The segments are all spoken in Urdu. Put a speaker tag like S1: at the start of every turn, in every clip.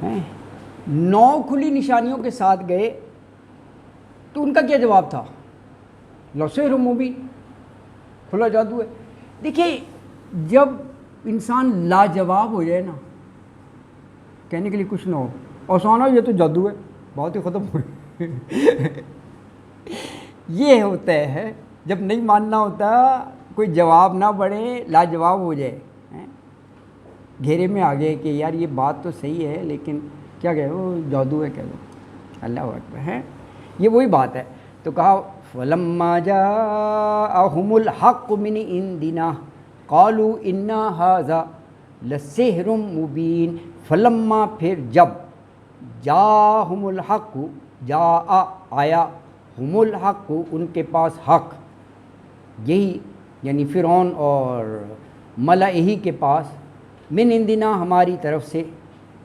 S1: ہیں 9 کھلی نشانیوں کے ساتھ گئے تو ان کا کیا جواب تھا؟ لسحر مبین، کھلا جادو ہے۔ دیکھیے جب انسان لاجواب ہو جائے نا، کہنے کے لیے کچھ نہ ہو، آسان ہے یہ تو جادو ہے، بات ہی ختم ہو گئی۔ یہ ہوتا ہے جب نہیں ماننا ہوتا، کوئی جواب نہ بڑھے، لاجواب ہو جائے، گھیرے میں آ گئے کہ یار یہ بات تو صحیح ہے لیکن کیا کہہ وہ جادو ہے، کہہ دو اللہ اکبر ہے۔ یہ وہی بات ہے۔ تو کہا فلما جاءہم الحق من عندنا قالوا ان ھذا لسحر مبین، فلما پھر جب جاءہم الحق، جاء آیا، ہم الحق ان کے پاس حق، یہی یعنی فرعون اور ملائہی کے پاس، من عندنا ہماری طرف سے،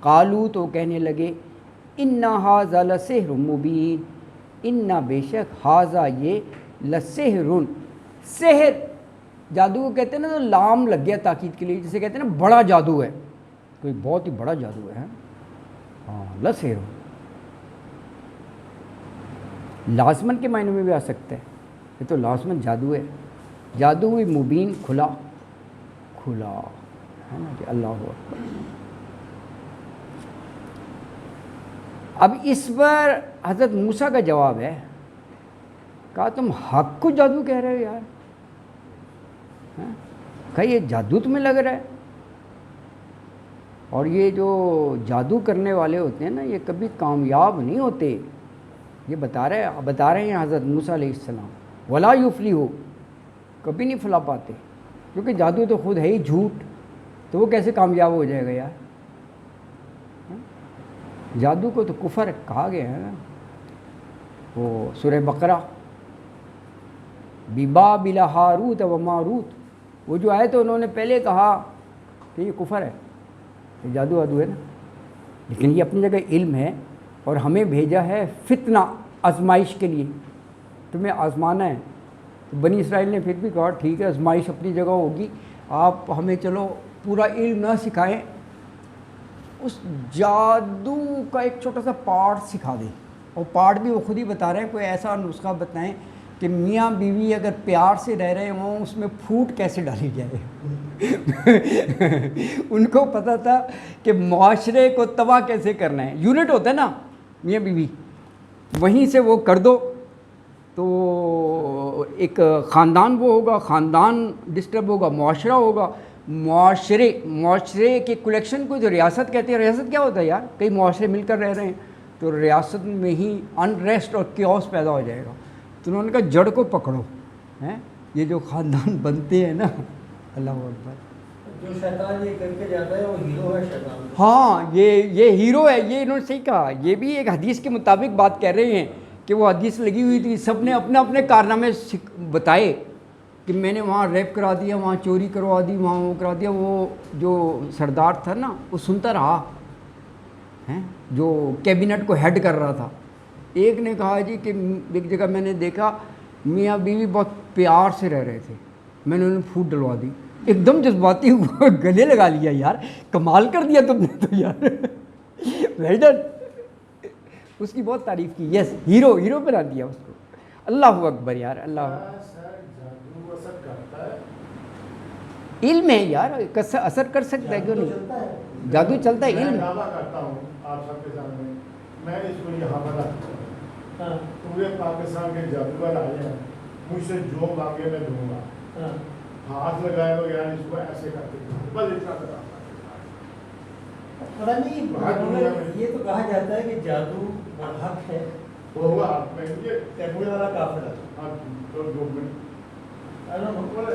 S1: قالو تو کہنے لگے ان ھذا لسحر مبین، ان بے شک ھذا یہ لسحر، سحر جادو کو کہتے ہیں نا، تو لام لگ گیا تاکید کے لیے، جسے کہتے ہیں نا بڑا جادو ہے، کوئی بہت ہی بڑا جادو ہے، ہاں لسحر لازمن کے معنی میں بھی آ سکتا ہے، یہ تو لازمن جادو ہے، جادو بھی مبین، کھلا کھلا ہے نا کہ اللہ اکبر۔ اب اس پر حضرت موسیٰ کا جواب ہے، کہا تم حق کو جادو کہہ رہے ہو یار، کہا یہ جادو تمہیں لگ رہا ہے، اور یہ جو جادو کرنے والے ہوتے ہیں نا یہ کبھی کامیاب نہیں ہوتے، یہ بتا رہے ہیں حضرت موسیٰ علیہ السلام، ولا یفلحوا، کبھی نہیں فلا پاتے، کیونکہ جادو تو خود ہے ہی جھوٹ، تو وہ کیسے کامیاب ہو جائے گا یار؟ جادو کو تو کفر کہا گیا ہے نا، وہ سورہ بقرہ ببابل ہاروت و ماروت، وہ جو آئے تو انہوں نے پہلے کہا کہ یہ کفر ہے، یہ جادو وادو ہے نا، لیکن یہ اپنی جگہ علم ہے، اور ہمیں بھیجا ہے فتنہ، آزمائش کے لیے، تمہیں آزمانا ہے۔ تو بنی اسرائیل نے پھر بھی کہا ٹھیک ہے آزمائش اپنی جگہ ہوگی، آپ ہمیں چلو پورا علم نہ سکھائیں، اس جادو کا ایک چھوٹا سا پارٹ سکھا دیں، اور پارٹ بھی وہ خود ہی بتا رہے ہیں، کوئی ایسا نسخہ بتائیں کہ میاں بیوی اگر پیار سے رہ رہے ہوں اس میں پھوٹ کیسے ڈالی جائے۔ ان کو پتہ تھا کہ معاشرے کو تباہ کیسے کرنا ہے، یونٹ ہوتا ہے نا میاں بیوی، وہیں سے وہ کر دو تو ایک خاندان وہ ہوگا، خاندان ڈسٹرب ہوگا، معاشرہ ہوگا، معاشرے کے کلیکشن کو جو ریاست کہتے ہیں، ریاست کیا ہوتا ہے یار، کئی معاشرے مل کر رہ رہے ہیں تو ریاست میں ہی انریسٹ اور کیوس پیدا ہو جائے گا، تو انہوں نے کہا جڑ کو پکڑو، ہیں یہ جو خاندان بنتے ہیں نا، اللہ اکبر،
S2: جو شیطان یہ کر کے جاتا ہے وہ ہیرو ہے شیطان،
S1: ہاں یہ ہیرو ہے، یہ انہوں نے صحیح کہا، یہ بھی ایک حدیث کے مطابق بات کہہ رہے ہیں کہ وہ حدیث لگی ہوئی تھی، سب نے اپنے اپنے کارنامے بتائے کہ میں نے وہاں ریپ کرا دیا، وہاں چوری کروا دی، وہاں وہ کرا دیا، وہ جو سردار تھا نا وہ سنتا رہا، ہیں جو کیبنٹ کو ہیڈ کر رہا تھا، ایک نے کہا جی کہ ایک جگہ میں نے دیکھا میاں بیوی بہت پیار سے رہ رہے تھے، میں نے انہیں پھوٹ ڈلوا دی، ایک دم جذباتی ہوا، گلے لگا لیا، یار کمال کر دیا تم نے تو یار، ویل ڈن، اس کی بہت تعریف کی، یس ہیرو بنا دیا اس کو، اللہ اکبر یار، اللہ علم ہے یار، اثر کر سکتا ہے، کیوں نہیں، جادو چلتا ہے، علم
S3: میں دعویٰ کرتا ہوں آپ سب کے سامنے، میں اس کو یہاں پر رکھتا ہوں، پورے پاکستان کے جادوگر آئے ہیں، مجھ سے جو مانگے میں دوں گا، ہاتھ لگائے ہو یار اس کو ایسے کرتے بس اتنا کرا،
S2: پتہ نہیں یہ تو کہا جاتا ہے کہ جادو حق ہے،
S3: وہ ہوا آپ میں یہ
S2: کرنے والا کافر ہے،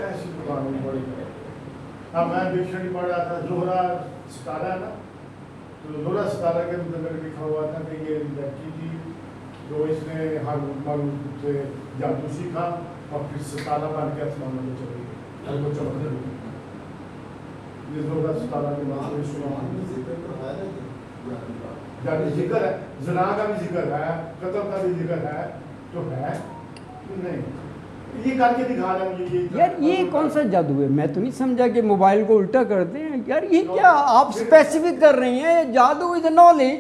S3: ایسی دکان پڑی ہے۔ اب میں ڈکشنری پڑھ رہا تھا، زہرا ستارہ ہے نا، تو زہرا ستارہ کے متعلق لکھا ہوا تھا کہ یہ لڑکی تھی جو اس نے ہارون سے جادو سیکھا اور پھر ستارہ بن کے آسمان میں چلی گئی، اور وہ چمکنے لگی، یہ زہرا ستارہ کے بارے میں سنا، یعنی ذکر ہے، زنا کا بھی ذکر ہے، قتل کا بھی ذکر ہے، تو ہے نہیں، یہ کر کے دکھا رہا ہے مجھے یہ
S1: یار یہ کون سا جادو ہے؟ میں تو نہیں سمجھا کہ موبائل کو الٹا کرتے ہیں یار، یہ کیا آپ اسپیسیفک کر رہی ہیں؟ جادو is a knowledge,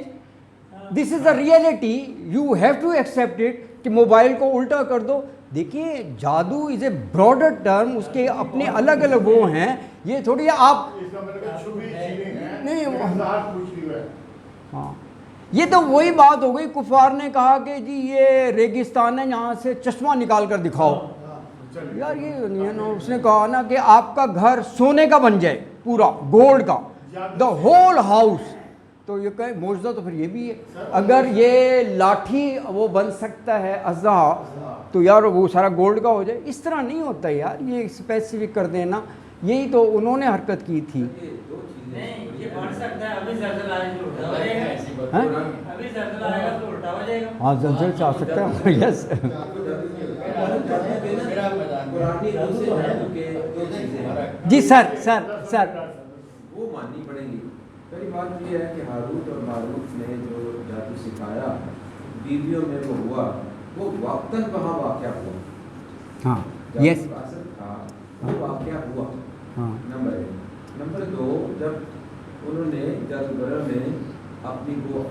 S1: this is a reality, you have to accept it کہ موبائل کو الٹا کر دو. دیکھیے جادو از اے براڈر ٹرم، اس کے اپنے الگ الگ وہ ہیں، یہ تھوڑی آپ
S3: اس کا مطلب چھپی چیزیں ہیں
S1: نہیں،
S3: وضاحت پوچھ رہی ہے.
S1: ہاں یہ تو وہی بات ہو گئی، کفار نے کہا کہ جی یہ ریگستان ہے یہاں سے چشمہ نکال کر دکھاؤ. یار یہ نہیں ہے نا، اس نے کہا نا کہ آپ کا گھر سونے کا بن جائے پورا گولڈ کا، دا ہول ہاؤس. تو یہ کہ معجزہ تو پھر یہ بھی ہے، اگر یہ لاٹھی وہ بن سکتا ہے اژدہا تو یار وہ سارا گولڈ کا ہو جائے. اس طرح نہیں ہوتا یار، یہ اسپیسیفک کر دینا، یہی تو انہوں نے حرکت کی تھی.
S2: نہیں یہ بن سکتا ہے، ابھی زلزلہ آئے تو الٹا ہو جائے گا، ابھی زلزلہ آئے گا تو الٹا ہو جائے گا.
S1: ہاں زلزلے سے آ سکتا ہے. یس جی سر
S4: وہ ماننی پڑے گی. پہلی بات یہ ہے کہ ہاروت اور ماروت نے جو جادو سکھایا بیویوں میں وہ ہوا، وہ وقتاً وہاں واقعہ ہوا.
S1: ہاں یس
S4: اثر تھا وہ واقعہ ہوا.
S1: ہاں
S4: نمبر 1. نمبر 2، جب انہوں نے جادوگروں نے اپنی وہ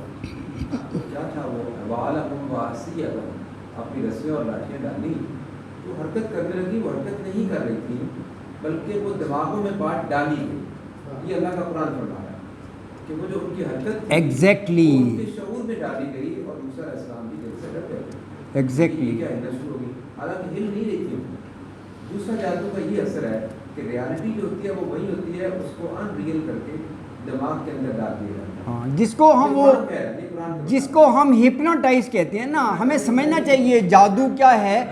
S4: کیا تھا وہ واسی اپنی رسیاں اور لاٹھیاں ڈالی تو حرکت کرنے لگی. وہ حرکت نہیں کر رہی تھی بلکہ وہ دماغوں میں بات ڈالی گئی. یہ اللہ کا قرآن فرما رہا ہے کہ وہ جو ان کی حرکت تھی
S1: ایگزیکٹلی
S4: وہ ان کے شعور میں ڈالی گئی اور موسیٰ علیہ السلام بھی دل سے ڈر گئے.
S1: ایگزیکٹلی
S4: یہ کیا ہلنا شروع ہو گئی، حالانکہ ہل نہیں رہی تھی. دوسرا جادو کا یہ اثر ہے کہ ریالٹی جو ہوتی ہے وہ وہی ہوتی ہے، اس کو ان ریئل کر کے دماغ کے اندر ڈال دیا جاتا ہے.
S1: ہاں جس کو ہم وہ جس کو ہم ہپنوٹائز کہتے ہیں نا، ہمیں سمجھنا چاہیے جادو کیا ہے.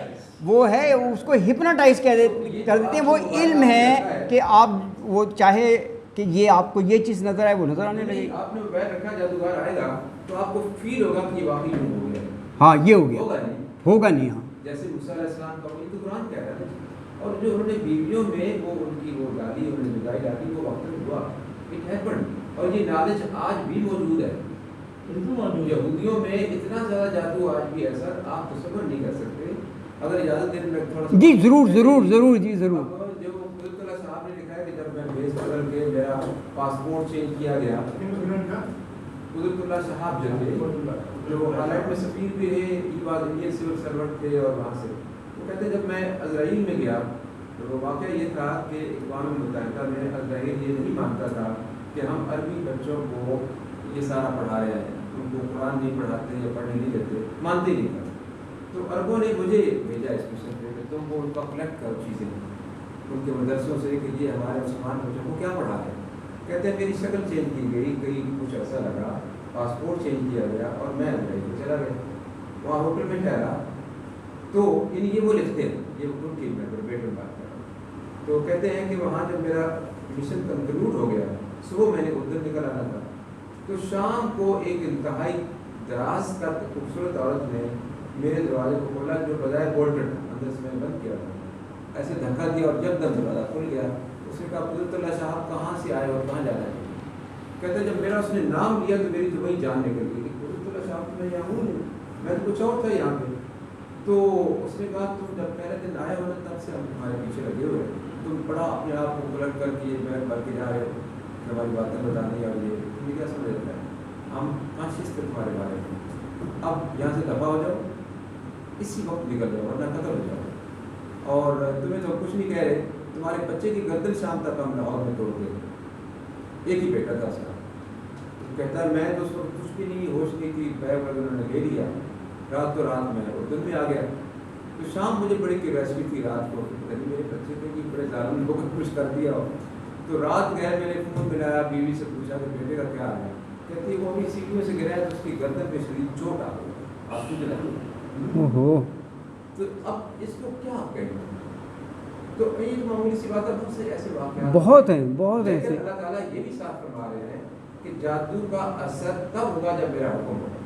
S1: وہ ہے اس کو ہپنوٹائز کر دیتے ہیں. وہ علم ہے کہ آپ وہ چاہے کہ یہ آپ کو یہ چیز نظر آئے وہ نظر آنے لگے.
S4: آپ نے موبائل رکھا، جادوگر آئے گا تو آپ کو فیل ہوگا کہ یہ واقعی یوں ہو گیا.
S1: ہاں یہ ہو گیا،
S4: ہوگا نہیں،
S1: ہوگا نہیں. ہاں
S4: جیسے موسیٰ علیہ السلام کا وہی تو قرآن کہہ رہا ہے. اور جو انہوں نے بیویوں میں وہ ان کی وہ ڈالی، انہوں نے جدائی ڈالی، وہ وقت ہوا. It happen. اور یہ نالج آج بھی موجود ہے. یہودیوں میں اتنا زیادہ جادو آج بھی ہے سر، آپ تصور نہیں کر سکتے. اگر اجازت دیں میں تھوڑا سا
S1: جی ضرور ضرور ضرور جی ضرور.
S4: اب جو قدرت اللہ صاحب نے لکھا ہے کہ جب میں بھیج بدل کے میرا پاسپورٹ چینج کیا گیا، قدرت اللہ صاحب جو ہالینڈ میں سفیر بھی رہے، انڈین سول سرونٹ تھے، اور وہاں سے وہ کہتے ہیں جب میں اسرائیل میں گیا تو واقعہ یہ تھا کہ اقوام متحدہ میں اسرائیل یہ نہیں مانتا تھا کہ ہم عربی بچوں کو یہ سارا پڑھا رہے ہیں، ان کو قرآن نہیں پڑھاتے یا پڑھنے نہیں دیتے، مانتے نہیں تھے. تو عربوں نے مجھے بھیجا اس مشن پہ کہ تم وہ ان کا کلیکٹ کرو چیزیں ان کے مدرسوں سے کہ یہ ہمارے مسلمان بچوں کو کیا پڑھا ہے. کہتے ہیں میری شکل چینج کی گئی، کئی کچھ عرصہ لگا، پاسپورٹ چینج کیا گیا اور میں چلا گیا. وہاں ہوٹل میں ٹھہرا تو یہ وہ لکھتے ہیں، یہ ان کی میں بیٹر بات کر رہا ہوں. تو کہتے ہیں کہ وہاں جب میرا مشن کنکلوڈ ہو گیا، صبح میں نے ادھر نکل آنا تھا، تو شام کو ایک انتہائی دراز کا خوبصورت عورت نے میرے دروازے کو کھولا، جو بجائے بولٹڈ اندر سے میں بند کیا تھا، ایسے دھکا دیا اور جب دم دروازہ کھل گیا. اس نے کہا قدرت اللہ صاحب کہاں سے آئے اور کہاں جانا ہے؟ کہتے ہیں جب میرا اس نے نام لیا تو میری تو وہی جان نکل گئی کہ قدرت اللہ صاحب تو میں یہاں ہوں نہیں، میں تو کچھ اور تھا یہاں پہ. تو اس نے کہا تم جب پہلے دن آئے ہو نا تب سے ہم تمہارے پیچھے لگے ہوئے، تم بڑا اپنے آپ کو پلٹ کر کے میں بھر کے جا رہے ہو کہ ہماری باتیں بتانے اور یہ تمہیں کیا سمجھ رہتا ہے، ہم کانشیس تھے تمہارے بارے میں. اب یہاں سے دفاع ہو جاؤ، اسی وقت نکل جاؤ ورنہ قتل ہو جاؤ. اور تمہیں تو کچھ نہیں کہہ رہے، تمہارے بچے کی گردن شام تک ہم لاہور میں توڑ دیں. ایک ہی بیٹا تھا اس کا. کہتا ہے میں تو اس وقت کچھ بھی نہیں، ہوش نہیں تھی، بیگ وغیرہ انہوں نے لے لیا. رات تو رات میں اردن میں آ گیا. تو شام مجھے بڑی کیوریسٹی تھی رات کو، میرے بچے تھے کہ بڑے ظالم لوگوں کو کچھ کر دیا ہو. تو رات گئے، میں نے فون ملایا، بیوی سے پوچھا کہ بیٹے کا کیا ہے. کہتی وہ ابھی سیڑھیوں سے گرا ہے تو اس کی گردن پہ شدید چوٹ آ گئی، ہاسپٹل ہے. تو اب اس کو کیا کہیں؟ تو یہ معمولی سی بات ہے، بہت سے ایسے واقعات
S1: بہت ہیں بہت ہیں.
S4: لیکن اللہ تعالیٰ یہ بھی صاف فرما رہے ہیں کہ جادو کا اثر تب ہوگا جب میرا حکم ہوگا.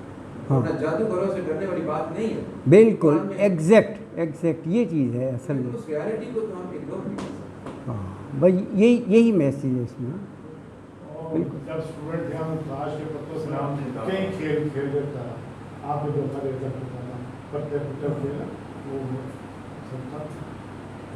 S4: ورنہ جادوگروں سے ڈرنے والی بات نہیں ہے.
S1: بالکل ایگزیکٹ یہ چیز ہے اصل میں.
S4: اس ریالٹی کو تو ہم اگنور نہیں کر سکتے.
S1: ہاں بھائی یہی میسیج ہے اس میں.
S3: بالکل. جب اسٹوڈنٹ تھے ہم تاش کے پتوں سے کئی کھیل کھیل لیتا آپ کو جو کرے پتے پتے کھیلا وہ سب تھا.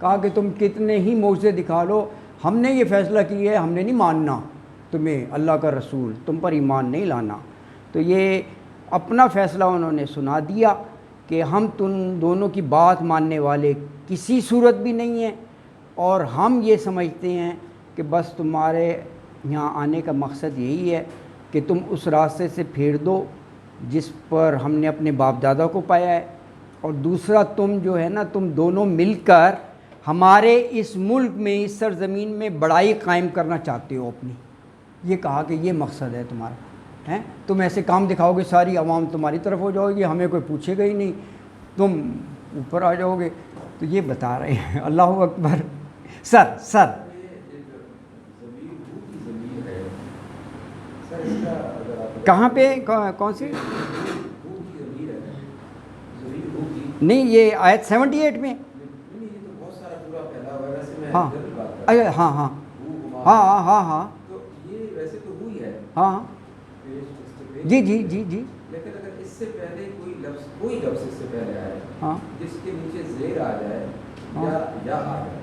S1: کہا کہ تم کتنے ہی معجزے دکھا لو، ہم نے یہ فیصلہ کیا ہے ہم نے نہیں ماننا تمہیں، اللہ کا رسول تم پر ایمان نہیں لانا۔ تو یہ اپنا فیصلہ انہوں نے سنا دیا کہ ہم تم دونوں کی بات ماننے والے کسی صورت بھی نہیں ہیں، اور ہم یہ سمجھتے ہیں کہ بس تمہارے یہاں آنے کا مقصد یہی ہے کہ تم اس راستے سے پھیر دو جس پر ہم نے اپنے باپ دادا کو پایا ہے، اور دوسرا تم جو ہے نا تم دونوں مل کر ہمارے اس ملک میں اس سرزمین میں بڑائی قائم کرنا چاہتے ہو اپنی، یہ کہا کہ یہ مقصد ہے تمہارا، ہیں تم ایسے کام دکھاؤ گے ساری عوام تمہاری طرف ہو جاؤ گی، ہمیں کوئی پوچھے گا ہی نہیں، تم اوپر آ جاؤ گے۔ تو یہ بتا رہے ہیں، اللہ اکبر۔ سر کہاں پہ کون سی؟ نہیں یہ آیت 78 میں، ہاں ہاں ہاں ہاں ہاں ہاں ہاں ہاں جی جی جی جی،
S4: لیکن اگر اس سے پہلے کوئی لفظ اس سے پہلے آئے
S1: ہاں
S4: جس کے نیچے زیر آ جائے یا آ جائے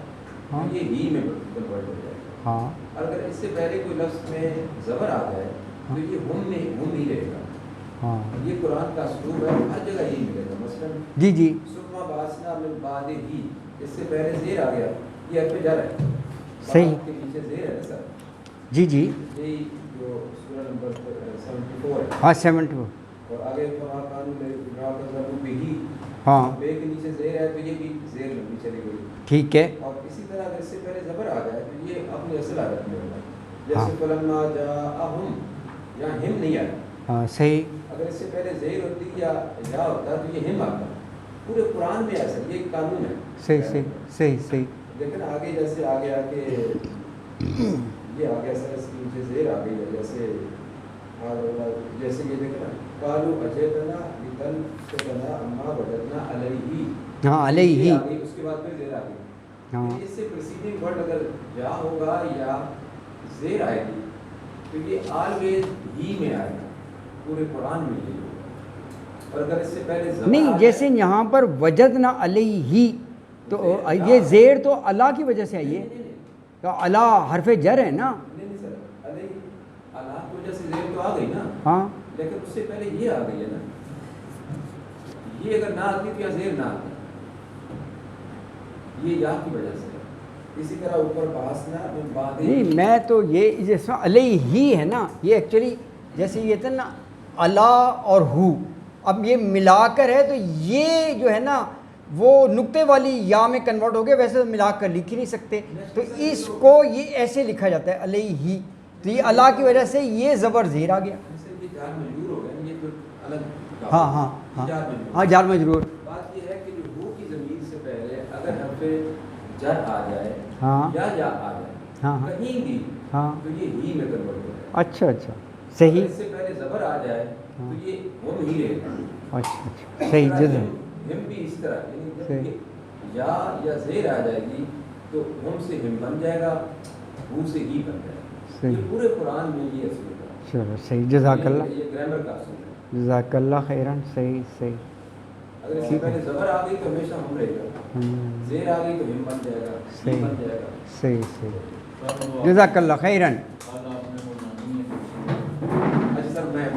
S1: ہاں
S4: تو یہ ہی میں کنورٹ ہو جائے گا،
S1: ہاں
S4: اور اگر اس سے پہلے کوئی لفظ میں زبر آ جائے تو یہ ہم ہی رہے گا۔
S1: ہاں
S4: یہ قرآن کا اسلوب ہے، ہر جگہ یہی ملے گا۔ مثلا
S1: جی جی
S4: سما باسنا من بعد ہی، اس سے پہلے زیر آ گیا، یہ حرف جر ہے،
S1: صحیح،
S4: بعد کے نیچے زیر ہے نا سر،
S1: جی جی
S4: یہی جو سورہ نمبر 74 ہے،
S1: ہاں 72
S4: اور آگے فما قانون بھی،
S1: ہاں
S4: بے کے نیچے زیر ہے تو یہ بھی زیر لمبی چلی گئی۔
S1: ٹھیک ہے،
S4: اور اسی طرح اگر اس سے پہلے زبر آ جائے تو یہ اپنی اصل حالت میں ہوگا،
S1: ہاں
S4: جیسے فلما جاءہم، یہاں ہم نہیں آیا،
S1: ہاں صحیح،
S4: اگر اس سے پہلے زیر ہوتی یا ہوتا تو یہ ہم آتا۔ پورے قرآن میں ایسا یہ ایک قانون ہے۔
S1: صحیح صحیح صحیح صحیح،
S4: لیکن آگے جیسے آ گیا کہ یہ آ گیا سر، اس کے نیچے زیر آ گئی ہے، جیسے یہ دیکھنا کالو اجیتنا لتن فتنا اما وجدنا علیہ،
S1: ہاں علیہ ہی،
S4: اس کے بعد پھر زیر آ گئی۔
S1: ہاں
S4: اس سے پریسیڈنگ ورڈ اگر جا ہوگا یا زیر آئے گی تو یہ آلویز ہی میں آئے گا، پورے قرآن میں یہ ہوگا۔ اور اگر اس سے پہلے زبر
S1: نہیں جیسے یہاں پر وجدنا علیہ ہی، تو یہ زیر تو اللہ کی وجہ سے ہے، یہ تو اللہ حرف جر ہے نا،
S4: نہیں سر، علیہ اللہ کی وجہ سے زیر تو آ گئی نا،
S1: ہاں
S4: لیکن اس سے پہلے یہ آ گئی ہے نا، یہ اگر نہ آتی تو یا زیر نہ آتی، یہ یا کی وجہ سے۔ اسی طرح اوپر باسنا من بعد ہی،
S1: نہیں میں تو یہ جیسا علیہ ہی ہے نا، یہ ایکچولی جیسے یہ تھا نا اللہ اور ہو، اب یہ ملا کر ہے تو یہ جو ہے نا وہ نقطے والی یا میں کنورٹ ہو گیا، ویسے تو ملا کر لکھ ہی نہیں سکتے، تو اس کو یہ ایسے لکھا جاتا ہے علیہ ہی، تو یہ اللہ کی وجہ سے یہ زبر زیر آ گیا،
S4: یہ جار مجرور ہو گیا، یہ تو الگ
S1: ہاں ہاں ہاں
S4: جار مجرور۔
S1: ہاں جار مجرور،
S4: بات یہ ہے کہ جو ہو کی ضمیر سے پہلے اگر حرف جر آ جائے
S1: ہاں
S4: یا آ جائے
S1: ہاں ہاں
S4: کہیں بھی
S1: ہاں،
S4: تو یہ ہی میں کنورٹ ہو جائے۔
S1: اچھا اچھا
S4: اگر
S1: صحیح،
S4: اس سے پہلے زبر آ جائے تو یہ ہم ہی رہے گا۔
S1: اچھا اچھا صحیح جزا،
S4: ہم بھی اس طرح، یعنی جب
S1: صحیح،
S4: یا زیر آ جائے گی تو ہم سے ہم بن جائے گا، ہو سے ہی بن جائے گا۔
S1: صحیح،
S4: یہ پورے قرآن میں یہ اصول ہے،
S1: چلو صحیح، جزاک اللہ،
S4: یہ گرامر کا اصول ہے۔
S1: جزاک اللہ خیرن، صحیح صحیح،
S4: اگر اس سے پہلے زبر آ گئی تو ہمیشہ ہم رہے گا، زیر آ گئی تو ہم بن جائے گا، ہی
S1: صحیح
S4: بن جائے گا۔
S1: صحیح صحیح، جزاک اللہ خیرن۔
S4: اچھا سر میں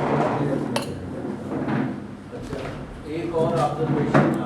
S2: ایک اور آبزرویشن